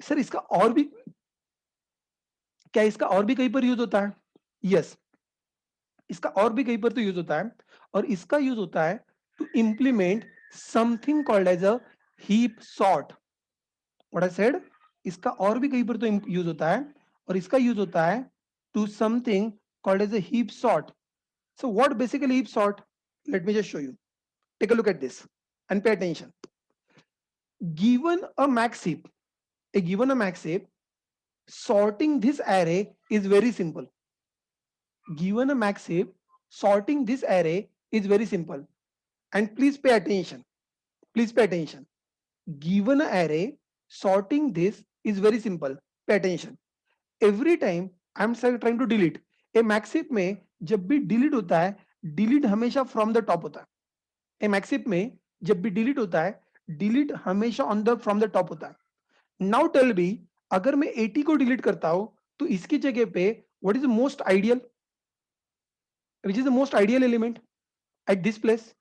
Sir इसका और भी, क्या इसका और भी कहीं पर यूज होता है? यस, इसका और भी कहीं पर तो यूज होता है, और इसका यूज होता है to implement something called as a heap sort. What I said, इसका और भी कहीं पर तो यूज होता है, और इसका यूज होता है to something called as a heap sort. So what basically heap sort? Let me just show you. Take a look at this and pay attention. Given a max heap, given a max heap, sorting this array is very simple. Given a max heap, sorting this array is very simple. And please pay attention. Please pay attention. Given an array, sorting this is very simple. Pay attention. Every time I'm trying to delete, a max heap में जब भी delete होता है, delete हमेशा from the top होता है. ए मैक्सिप में जब भी डिलीट होता है, डिलीट हमेशा on the from the top होता है। नाउ टेल बी, अगर मैं 80 को डिलीट करता हूं तो इसकी जगह पे what is the most ideal, which is the most ideal element at this place?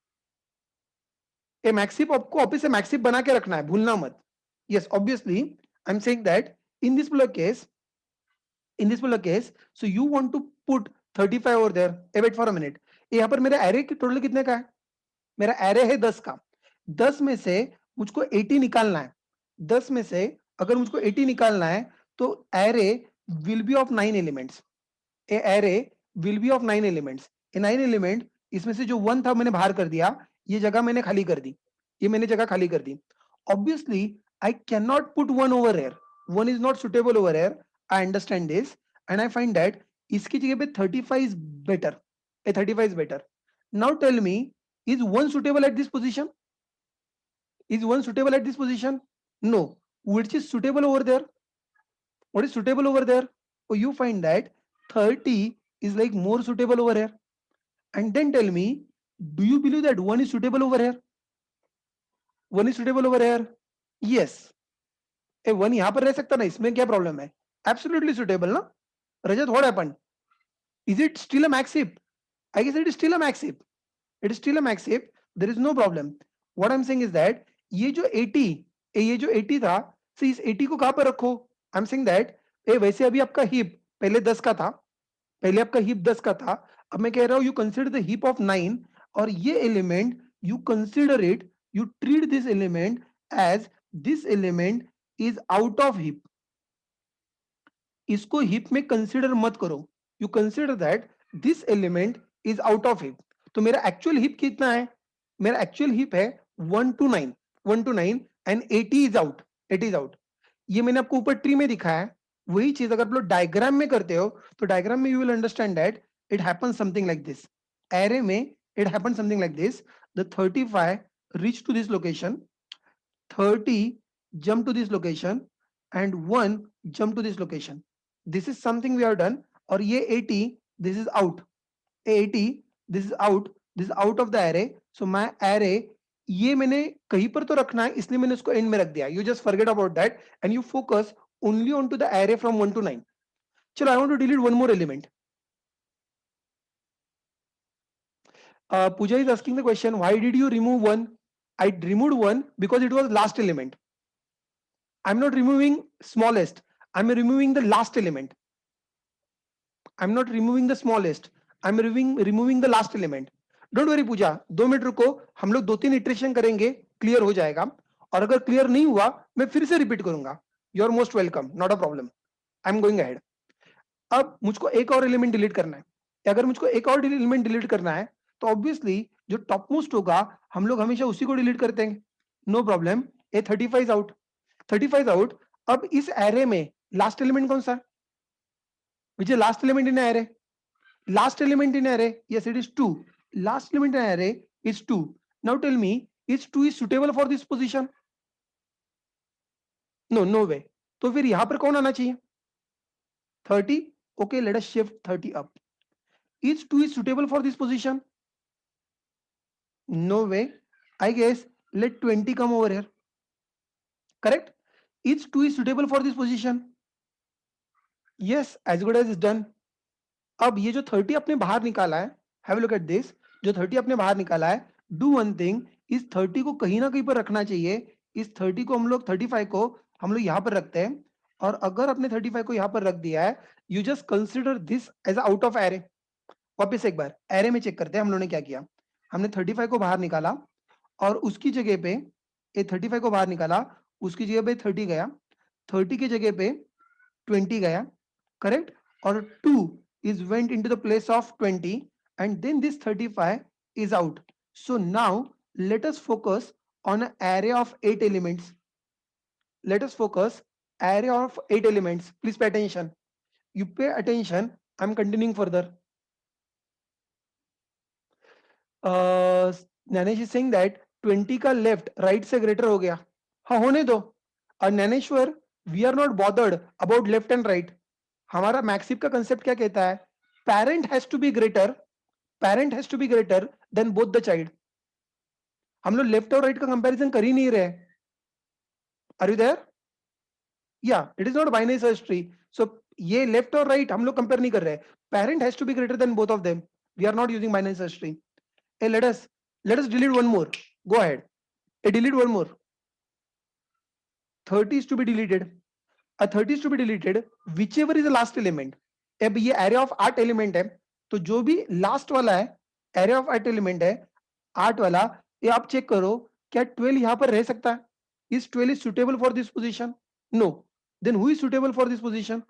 A max heap आपको ऑफिस से मैक्सिप बना के रखना है, भूलना मत। Yes, obviously I am saying that in this particular case, so you want to put 35 over there. Wait for a minute. यहाँ पर मेरा एरे टोटल कितने का है? मेरा एरे है 10 का। 10 में से मुझको 80 निकालना है। 10 में से अगर मुझको 80 निकालना है तो array will be of 9 elements. A array will be of 9 elements. A 9 element, इसमें से जो 1 था मैंने बाहर कर दिया, ये जगह मैंने खाली कर दी, ये मैंने जगह खाली कर दी। ऑब्वियसली आई कैन नॉट पुट 1 over here, 1 is not suitable over here. I understand this and I find that इसकी जगह पे 35 is better. A 35 is better. Now tell me, is 1 suitable at this position? Is 1 suitable at this position? No. Which is suitable over there? What is suitable over there? Oh, you find that 30 is like more suitable over here. And then tell me, do you believe that 1 is suitable over here? 1 is suitable over here? Yes. ए 1 यहां पर रह सकता ना, इसमें क्या problem है? Absolutely suitable ना? Rajat, what happened? Is it still a max heap? I guess it is still a max heap. It is still a max heap. There is no problem. What I'm saying is that ये जो 80 था, so इस 80 को कहां पर रखो? I'm saying that वैसे अभी आपका हीप पहले 10 का था, पहले आपका हीप 10 का था, अब मैं कह रहा हूं you consider the heap of 9, और ये element you consider it, you treat this element as this element is out of heap. इसको हीप में कंसीडर मत करो, you consider that this element is out of heap. तो मेरा actual heap कितना है? मेरा एक्चुअल हीप है 1 to 9, 1 to 9 and 80 is out, 80 is out. ये मैंने आपको ऊपर ट्री में दिखाया है, वही चीज अगर आप लोग डायग्राम में करते हो तो डायग्राम में you will understand that it happens something like this. Array में it happens something like this, the 35 reach to this location, 30 jump to this location and 1 jump to this location. This is something we have done. और ये 80 this is out, 80 this is out, this is out of the array. So my array ये मैंने कहीं पर तो रखना है, इसलिए मैंने उसको एंड में रख दिया। You just forget about that and you focus only onto the array from 1 to 9. चलो, I want to delete one more element. Pooja is asking the question, why did you remove 1? I removed 1 because it was last element. I'm not removing smallest, I'm removing the last element. I'm not removing the smallest, I'm removing the last element. Don't worry Pooja, 2 minute रुको, हम लोग 2-3 iteration करेंगे, clear हो जाएगा। और अगर clear नहीं हुआ मैं फिर से रिपीट करूंगा। You are most welcome, not a problem, I am going ahead. अब मुझको एक और एलिमेंट डिलीट करना है। अगर मुझको एक और एलिमेंट डिलीट करना है तो ऑब्वियसली जो टॉप मोस्ट होगा हम लोग हमेशा उसी को डिलीट करते हैं, नो प्रॉब्लम। ए 35 आउट, 35 आउट। अब इस एरे में लास्ट एलिमेंट कौन सा है? which is last element in array? Last element in array, yes, it is 2. Last element in array is 2. Now tell me, is 2 is suitable for this position? No, no way. तो फिर यहां पर कौन आना चाहिए? 30. Okay, let us shift 30 up. Is 2 is suitable for this position? No way. I guess let 20 come over here. Correct? Is 2 is suitable for this position? Yes, as good as it's done. अब ये जो 30 आपने बाहर निकाला है, have a look at this, जो 30 आपने बाहर निकाला है, डू वन थिंग, इस 30 को कहीं ना कहीं पर रखना चाहिए। इस 30 को हम लोग 35 को हम लोग यहां पर रखते हैं, और अगर आपने 35 को यहां पर रख दिया है, you just consider this as out of array. वापस एक बार एरे में चेक करते हैं हम लोगों ने क्या किया। हमने 35 को बाहर निकाला और उसकी जगह पे ये 35 को बाहर निकाला, उसकी जगह पे 30 गया, 30 की जगह पे 20 गया, करेक्ट। और 2 is went into the place of 20 and then this 35 is out. So now let us focus on an array of 8 elements. Let us focus array of 8 elements. Please pay attention. You pay attention. I'm continuing further. Nanesh is saying that 20 का left right से greater हो गया। हाँ होने दो। Dnyaneshwar, we are not bothered about left and right. हमारा max heap का concept क्या कहता है? Parent has to be greater, parent has to be greater than both the child. हम लोग लेफ्ट और राइट का कंपैरिजन कर ही नहीं रहे। Are you there? या it is not binary search tree. So ये लेफ्ट और राइट हम लोग कंपेयर नहीं कर रहे। Parent has to be greater than both of them. We are not using binary search tree. Hey, let us delete one more. Go ahead. Hey, delete one more. 30 is to be deleted. A 30 is to be deleted. Whichever is the last element. अब ये array of 8 element है, तो जो भी last वाला है array of 8 element है, 8 वाला, ये आप चेक करो क्या 12 यहाँ पर रह सकता है? Is 12 is suitable for this position? No. Then who is suitable for this position?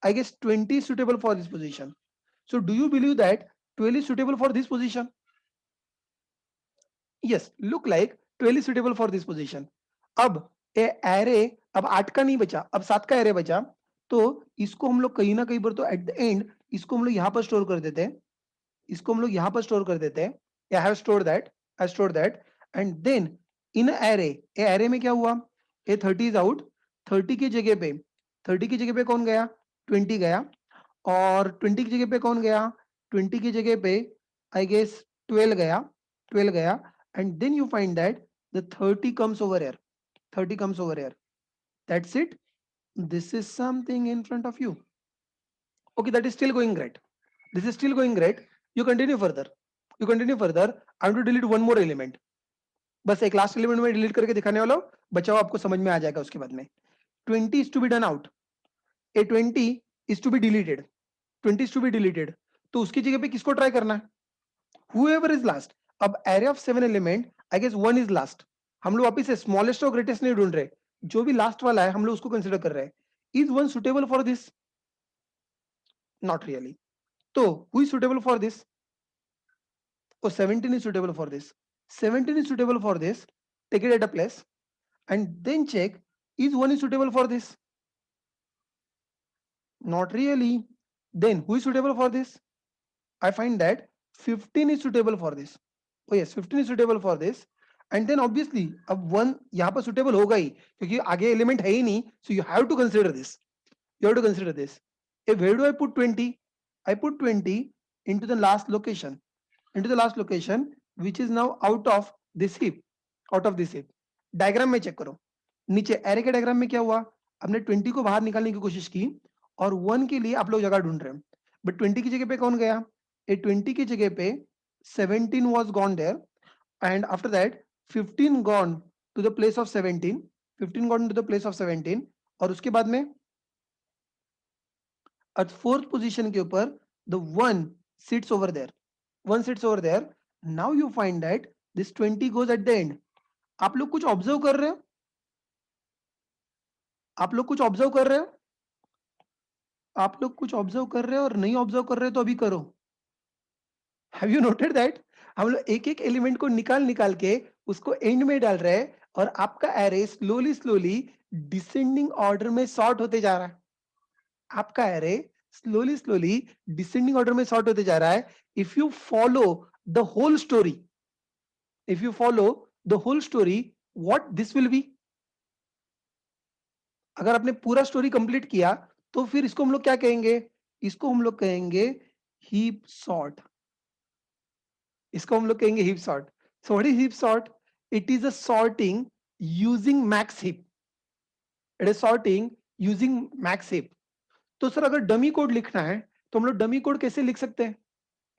I guess 20 is suitable for this position. So do you believe that 12 is suitable for this position? Yes, look like 12 is suitable for this position. अब ए array अब 8 का नहीं बचा, अब 7 का array बचा, तो इसको हम लोग कहीं ना कहीं पर तो एट द एंड इसको हम लोग यहाँ पर स्टोर कर देते हैं, इसको हम लोग यहाँ पर स्टोर कर देते हैं। I have store that, I store that and then in array, a array में क्या हुआ? ए 30 इज आउट, 30 की जगह पे 30 की जगह पे कौन गया? 20 गया। और 20 की जगह पे कौन गया? 20 की जगह पे आई गेस 12 गया, 12 गया। And then you find that the 30 comes over here, 30 comes over here. That's it. This is something in front of you. Okay, that is still going great. This is still going great. You continue further. You continue further. I'm going to delete one more element. बस एक last element में delete करके दिखाने वाला हूं, बचाओ आपको समझ में आ जाएगा उसके बाद में। 20 is to be done out. A 20 is to be deleted. 20 is to be deleted. तो उसकी जगह पे किसको ट्राई करना है? Whoever is last. अब array of 7 element, I guess 1 is last. हम लोग वापिस से स्मॉलेस्ट और ग्रेटेस्ट नहीं ढूंढ रहे, जो भी लास्ट वाला है हम लोग उसको कंसिडर कर रहे हैं। Is one suitable for this? Not really. तो who is suitable for this? Oh 17 is suitable for this. 17 is suitable for this. Take it at a place and then check is 1 is suitable for this? Not really. Then who is suitable for this? I find that 15 is suitable for this. Oh yes, 15 is suitable for this. And then obviously अब 1 यहाँ पर suitable होगा ही, क्योंकि आगे element है ही नहीं, so you have to consider this. You have to consider this. Where do I put 20? I put 20 into the last location, into the last location which is now out of this heap, out of this heap. Diagram में check करो, नीचे array के diagram में क्या हुआ? हमने 20 को बाहर निकालने की कोशिश की और 1 के लिए आप लोग जगह ढूंढ रहे हैं, बट 20 की जगह पे कौन गया? 20 की जगह पे 17 was gone there, and after that 15 gone to the place of 17, 15 gone to the place of 17, और उसके बाद में at fourth position के ऊपर the 1 sits over there, 1 sits over there. Now you find that this 20 goes at the end. आप लोग कुछ observe कर रहे हो? आप लोग कुछ ऑब्जर्व कर रहे हो? आप लोग कुछ ऑब्जर्व कर रहे हो और नहीं ऑब्जर्व कर रहे हो तो अभी करो। हैव यू नोटेड दैट हम लोग एक एक एलिमेंट को निकाल निकाल के उसको एंड में डाल रहे हैं और आपका array slowly slowly descending order में सॉर्ट होते जा रहा है। आपका array slowly slowly descending order में सॉर्ट होते जा रहा है। If you follow the whole story, if you follow the whole story, what this will be? अगर आपने पूरा स्टोरी कंप्लीट किया तो फिर इसको हम लोग क्या कहेंगे? इसको हम लोग कहेंगे हीप सॉर्ट। इसको हम लोग कहेंगे heap sort. So what is heap sort? It is a sorting using max heap. It is sorting using max heap. तो सर अगर डमी कोड लिखना है तो हम लोग डमी कोड कैसे लिख सकते हैं?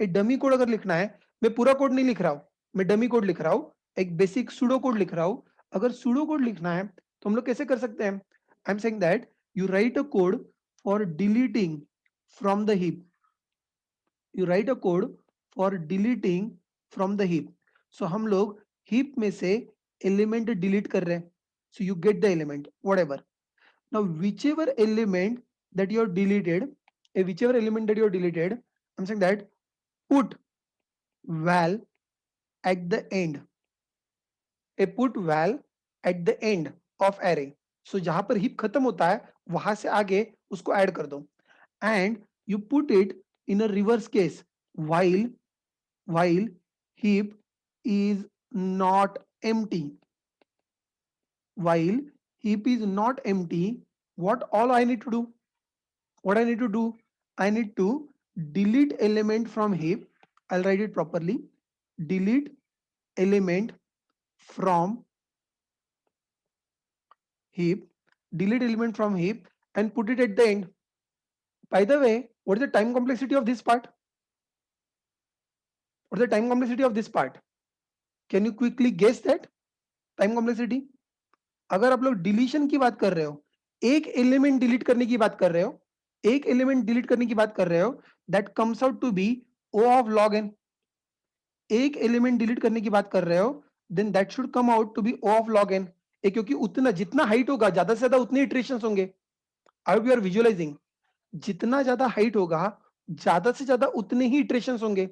एक डमी कोड अगर लिखना है, मैं पूरा कोड नहीं लिख रहा हूं, मैं डमी कोड लिख रहा हूं, एक बेसिक सूडो कोड लिख रहा हूं। अगर सूडो कोड लिखना है तो हम लोग कैसे कर सकते हैं? I'm saying that you write a code for deleting from the heap. You write a code for deleting from the heap. So हम लोग heap में से element delete कर रहे हैं. So you get the element, whatever. Now whichever element that you have deleted, whichever element that you have deleted, I'm saying that put val at the end. A put val at the end of array. So जहां पर heap खत्म होता है वहां से आगे उसको add कर दो. And you put it in a reverse case while heap is not empty. While heap is not empty, what all I need to do? What I need to do? I need to delete element from heap. I'll write it properly. Delete element from heap. Delete element from heap and put it at the end. By the way, what is the time complexity of this part? What is the time complexity of this part? Can you quickly guess that? Time complexity? अगर आप लोग deletion की बात कर रहे हो, एक element delete करने की बात कर रहे हो, एक एलिमेंट डिलीट करने की बात कर रहे हो, that comes out to be O of log n. एक एलिमेंट डिलीट करने की बात कर रहे हो, then that should come out to be O of log n. क्योंकि उतना जितना हाइट होगा ज्यादा से ज्यादा उतने इटरेशंस होंगे. I hope you are visualizing. जितना ज्यादा हाइट होगा ज्यादा से ज्यादा उतने ही इटरेशंस होंगे.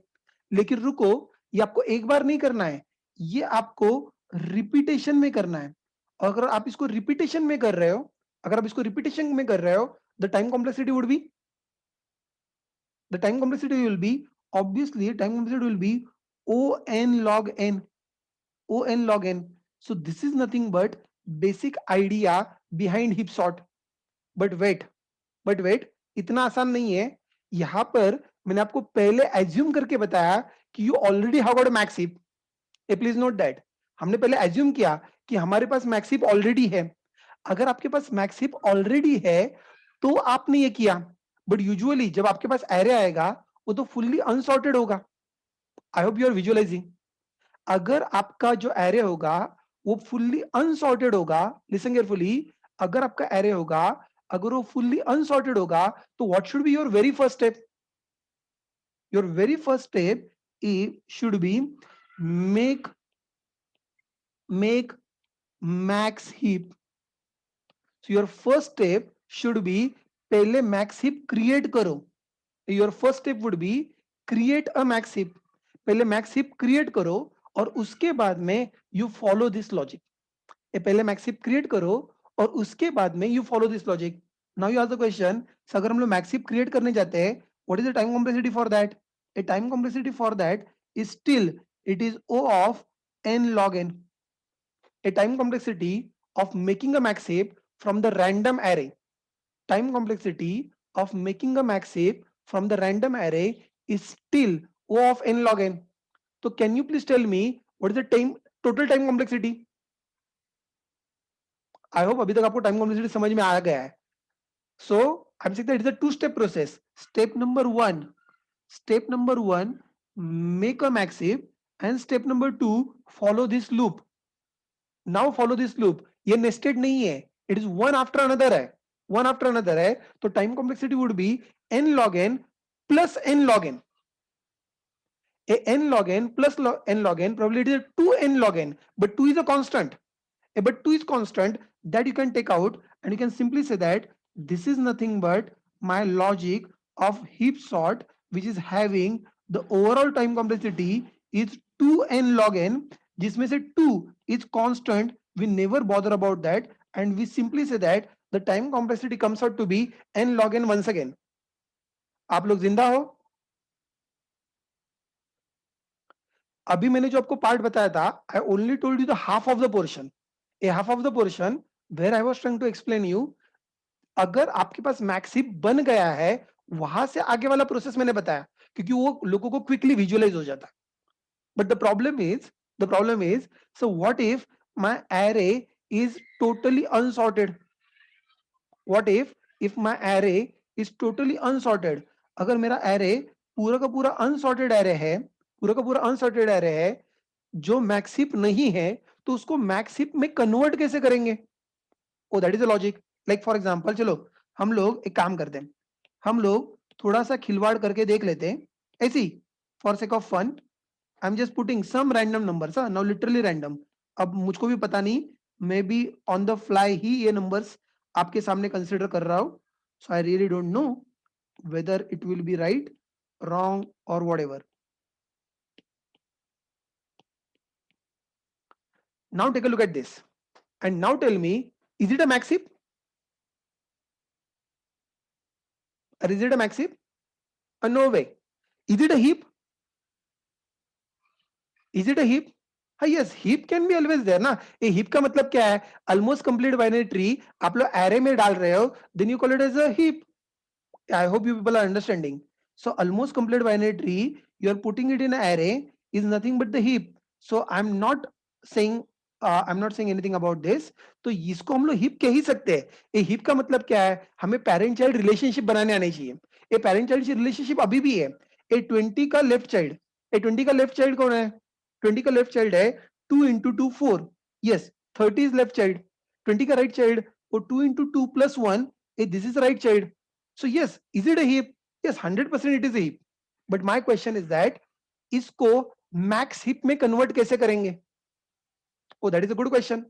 लेकिन रुको, ये आपको एक बार नहीं करना है, ये आपको रिपीटेशन में करना है. और अगर आप इसको रिपीटेशन में कर रहे हो, अगर आप इसको रिपीटेशन में कर रहे हो, the time complexity would be, the time complexity will be, obviously time complexity will be o n log n. O n log n. So this is nothing but basic idea behind heap sort. But wait, इतना आसान नहीं है. यहां पर मैंने आपको पहले assume करके बताया कि you already have got a max heap. Please note that. हमने पहले एज्यूम किया कि हमारे पास मैक्स हीप ऑलरेडी है. अगर आपके पास मैक्स हीप ऑलरेडी है तो आपने ये किया. बट यूजुअली जब आपके पास एरे आएगा वो तो फुल्ली अनसॉर्टेड होगा. I hope you are visualizing. अगर आपका जो एरे होगा वो फुल्ली अनसॉर्टेड होगा, लिसन केयरफुली, अगर आपका एरे होगा, अगर वो फुल्ली अनसॉर्टेड होगा तो what should be your very first step? Your very first step should be make max heap. So your first step should be पहले max heap create करो. Your first step would be create a max heap. पहले max heap create करो और उसके बाद में you follow this logic. पहले max heap create करो और उसके बाद में you follow this logic. Now you ask the question, अगर हम लोग max heap create करने जाते हैं, what is the time complexity for that? A time complexity for that is still it is O of n log n. A time complexity of making a max heap from the random array. Time complexity of making a max heap from the random array is still O of n log n. So can you please tell me what is the total time complexity? I hope अभी तक आपको time complexity समझ में आ गया है. So I'm saying that it is a two-step process. Step number one, make a max heap, and step number two, follow this loop. Now follow this loop. ये nested नहीं है, it is one after another है, one after another है. तो time complexity would be n log n plus n log n. A n log n plus n log n probability is 2n log n, but 2 is a constant. But 2 is constant that you can take out, and you can simply say that this is nothing but my logic of heap sort, which is having the overall time complexity is 2n log n, जिसमें से 2 is constant, we never bother about that, and we simply say that the time complexity comes out to be n log n once again. आप लोग जिंदा हो? अभी मैंने जो आपको पार्ट बताया था, I only told you the half of the portion. A half of the portion where I was trying to explain you, अगर आपके पास मैक्स हीप बन गया है, वहां से आगे वाला प्रोसेस मैंने बताया क्योंकि वो लोगों को क्विकली विजुअलाइज हो जाता है. But the problem is so what if my array is totally unsorted? What if my array is totally unsorted? अगर मेरा एरे पूरा का पूरा अनसॉर्टेड एरे है, पूरा का पूरा अनसॉर्टेड एरे है जो मैक्स हीप नहीं है, तो उसको मैक्स हीप में कन्वर्ट कैसे करेंगे? Oh that is the logic. Like for example, चलो हम लोग एक काम करते हैं, हम लोग थोड़ा सा खिलवाड़ करके देख लेते हैं, ऐसी for sake of fun I am just putting some random numbers, now literally random. अब मुझको भी पता नहीं, maybe on the fly ही ये नंबर्स आपके सामने कंसिडर कर रहा हूं, so I really don't know whether it will be right, wrong और whatever. Now take a look at this and now tell me, is it a max heap or is it a max heap? No way. Is it a heap? Is it a heap? हाँ, yes, heap can be always there ना। ये heap का मतलब क्या है? Almost complete binary tree आप लोग array में डाल रहे हो, then you call it as a heap. I hope you people are understanding. So almost complete binary tree, you are putting it in an array is nothing but the heap. So saying I'm not saying anything about this. तो इसको हम लोग heap कह ही सकते हैं। ये heap का मतलब क्या है? हमें parent child relationship बनाने आने चाहिए। ये parent child relationship अभी भी है। ये 20 का left child, ये 20 का left child कौन है? 20 का left child है 2 into 2 4. Yes, 30 is left child. 20 का right child वो 2 into 2 plus 1. This is the right child. So yes, is it a heap? Yes, 100% it is a heap. But my question is that इसको max heap में convert कैसे करेंगे? Oh, that is a good question.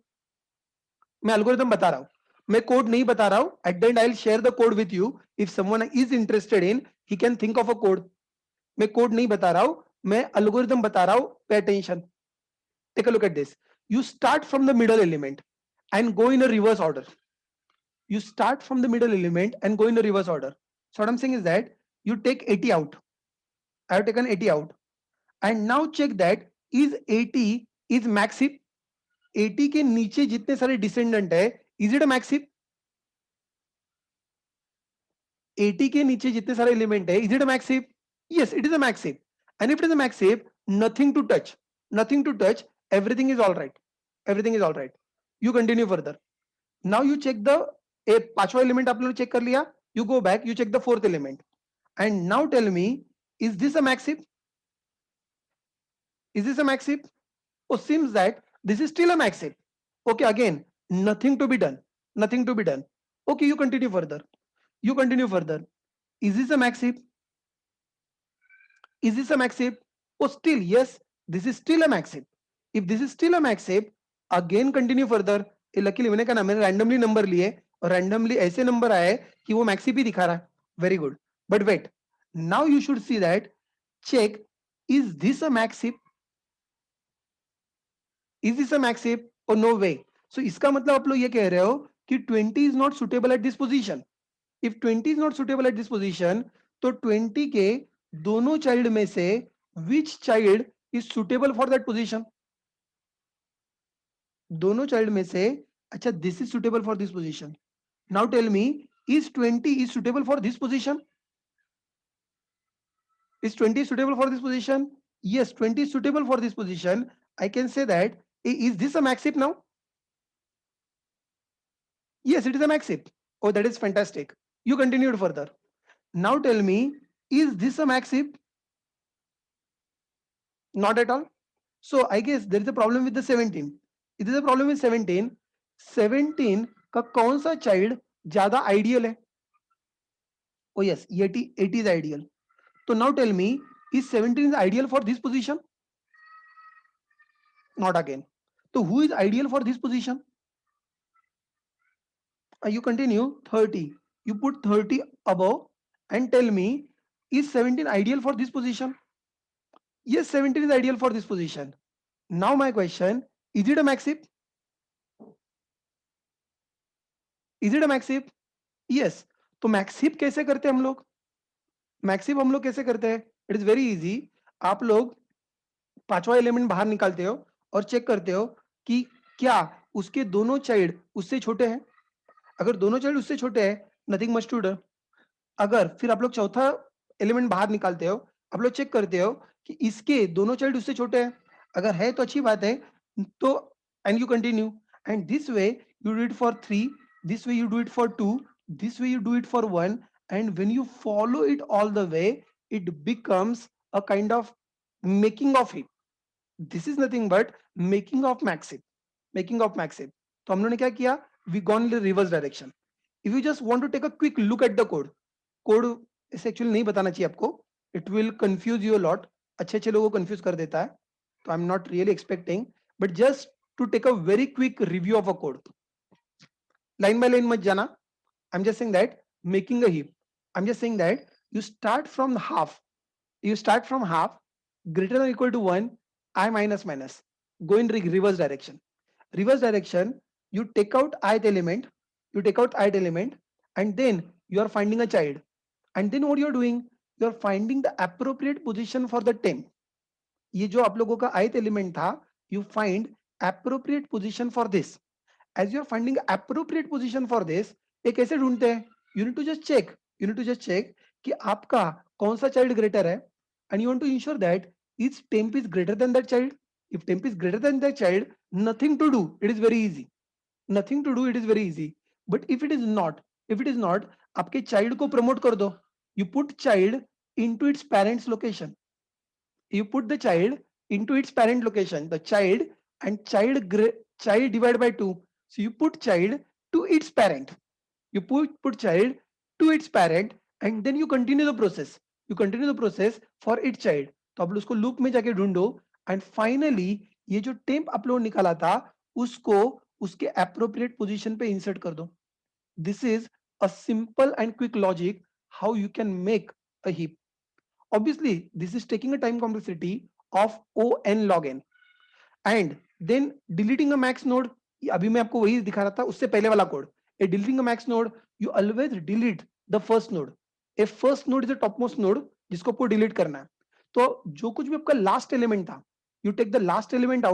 मैं algorithm बता रहा हूँ, मैं code नहीं बता रहा हूँ. At the end, I'll share the code with you. If someone is interested in, he can think of a code. मैं code नहीं बता रहा हूँ, मैं algorithm बता रहा हूँ. Pay attention. Take a look at this. You start from the middle element and go in a reverse order. You start from the middle element and go in the reverse order. So what I'm saying is that you take 80 out. I have taken 80 out. And now check that is 80 is max heap. 80 के नीचे जितने सारे descendant है, is it a max heap? 80 के नीचे जितने सारे element है, is it a max heap? Yes, it is a max heap. And if it is a max heap, nothing to touch. Nothing to touch. Everything is all right. Everything is all right. You continue further. Now you check the पांचवा element आप लोगों ने check कर लिया. You go back. You check the fourth element. And now tell me, is this a max heap? Is this a max heap? Oh, seems that this is still a max heap. Okay, again, nothing to be done. Nothing to be done. Okay, you continue further. You continue further. Is this a max heap? Is this a max heap? Oh, still, yes, this is still a max heap. If this is still a max heap, again continue further. ये luckily मैंने कहा ना, मैंने randomly number लिए और randomly ऐसे number आए कि वो मैक्स हीप ही दिखा रहा है. Very good. But wait, now you should see that, check, is this a max heap? Is this a max heap? Oh, no way. So इसका मतलब आप लोग ये कह रहे हो कि 20 is not suitable at this position. If 20 is not suitable at this position, तो 20 के दोनों child में से which child is suitable for that position? दोनों child में से, अच्छा, this is suitable for this position. Now tell me, is 20 is suitable for this position? Is 20 suitable for this position? Yes, 20 is suitable for this position. I can say that, is this a max heap now? Yes, it is a max heap. Oh, that is fantastic. You continued further. Now tell me, is this a max heap? Not at all. So I guess there is a problem with the 17. It is a problem with 17. 17 का कौन सा child ज्यादा ideal है? Oh yes, 80 is ideal. So now tell me, is 17 is ideal for this position? Not again. So who is ideal for this position? You continue 30. You put 30 above and tell me, is 17 ideal for this position? Yes, 17 is ideal for this position. Now my question, is it a max heap? Is it a max heap? Yes. तो max heap कैसे करते हैं हम लोग? Max heap हम लोग कैसे करते हैं? It is very easy. आप लोग पांचवा एलिमेंट बाहर निकालते हो और चेक करते हो कि क्या उसके दोनों चाइल्ड उससे छोटे हैं. अगर दोनों चाइल्ड उससे छोटे हैं, नथिंग मच टू डू. अगर फिर आप लोग चौथा एलिमेंट बाहर निकालते हो, आप लोग चेक करते हो कि इसके दोनों चाइल्ड उससे छोटे हैं. अगर है तो अच्छी बात है. तो and you continue, and this way you do it for 3, this way you do it for 2, this way you do it for 1, and when you follow it all the way, it becomes a kind of making of it. This is nothing but making of max heap. Making of max heap. तो हम लोगों ने क्या किया? We gone in the reverse direction. If you just want to take a quick look at the code इसे actually नहीं बताना चाहिए आपको, it will confuse you a lot. अच्छे अच्छे लोगों को confuse कर देता है, तो I'm not really expecting, but just to take a very quick review of a code. Line by line मत जाना. I'm just saying that making a heap. I'm just saying that you start from half. You start from half greater than or equal to 1, I minus minus. Go in reverse direction. Reverse direction, you take out ith element, and then you are finding a child. And then what you're doing, you're finding the appropriate position for the temp. ये जो आप लोगों का ith element था, you find appropriate position for this. As you're finding appropriate position for this, ये कैसे ढूंढते हैं? You need to just check कि आपका कौन सा child greater है, and you want to ensure that each temp is greater than that child. If temp is greater than that child, nothing to do, it is very easy. Nothing to do, it is very easy. But if it is not, आपके child को promote कर दो. You put child into its parent's location. You put the child into its parent location. The child and child divided by 2. So you put child to its parent. You put child to its parent, and then you continue the process. For its child. तो आप उसको loop में जाके ढूंढो, and finally ये जो temp upload निकाला था उसको उसके appropriate position पे insert कर दो. This is a simple and quick logic how you can make a heap. Obviously this is taking a time complexity of O(n) log n, and then deleting a max node. अभी मैं आपको वही दिखा रहा था उससे पहले वाला code. Deleting a max node, you always delete the first node. A first node is the topmost node जिसको आपको delete करना है. तो जो कुछ भी आपका last element था, you take the last element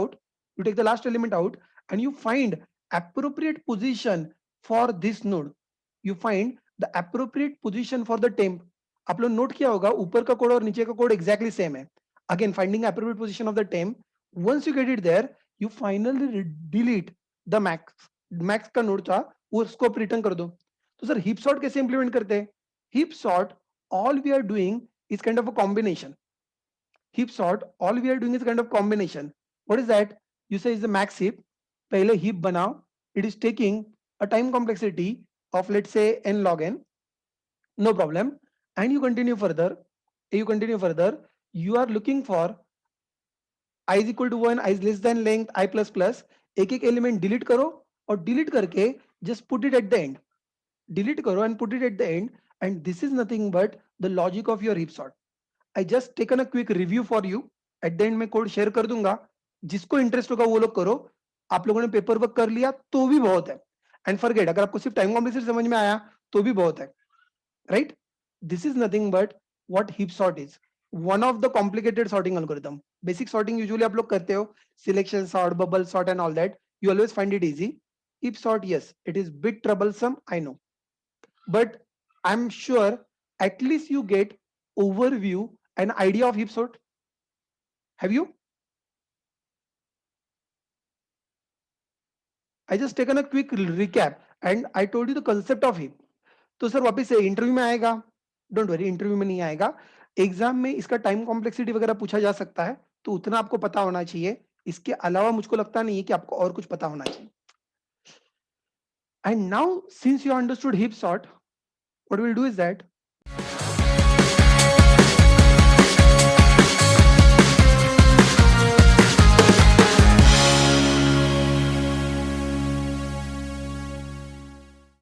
out, and you find appropriate position for this node. You find the appropriate position for the temp. आप लोग नोट किया होगा ऊपर का कोड और नीचे का कोड exactly same है. Again, finding appropriate position of the temp. Once you get it there, you finally delete the max का नोड था उसको रिटर्न कर दो. तो सर हीप सॉर्ट कैसे इंप्लीमेंट करते हैं? Heap sort, all we are doing is kind of a combination. Heap sort, all we are doing is kind of combination. What is that? You say is the max heap. पहले heap बनाओ. It is taking a time complexity of let's say n log n. No problem. And you continue further. You are looking for I is equal to 1, I is less than length, I plus plus. एक एक element delete करो और delete करके just put it at the end. Delete करो and put it at the end, and this is nothing but the logic of your heap sort. I just taken a quick review for you. At the end मैं code share कर दूंगा, जिसको interest होगा वो लोग करो. आप लोगों ने पेपर वर्क कर लिया तो भी बहुत है. एंड फॉरगेट, अगर आपको सिर्फ टाइम कॉम्प्लेक्सिटी समझ में आया तो भी बहुत है, right? This is nothing but what heap sort is. One of the complicated sorting algorithm. Basic sorting usually आप लोग करते हो, selection sort, bubble sort and all that. You always find it easy. Heap sort, yes, it is bit troublesome, I know, but I'm sure at least you get overview, an idea of heap sort. Have you? I just taken a quick recap and I told you the concept of heap. तो sir वापस से interview में आएगा? Don't worry, interview में नहीं आएगा. Exam में इसका टाइम कॉम्प्लेक्सिटी वगैरह पूछा जा सकता है, तो उतना आपको पता होना चाहिए. इसके अलावा मुझको लगता नहीं है कि आपको और कुछ पता होना चाहिए. And now since you understood heap sort, what we'll do is that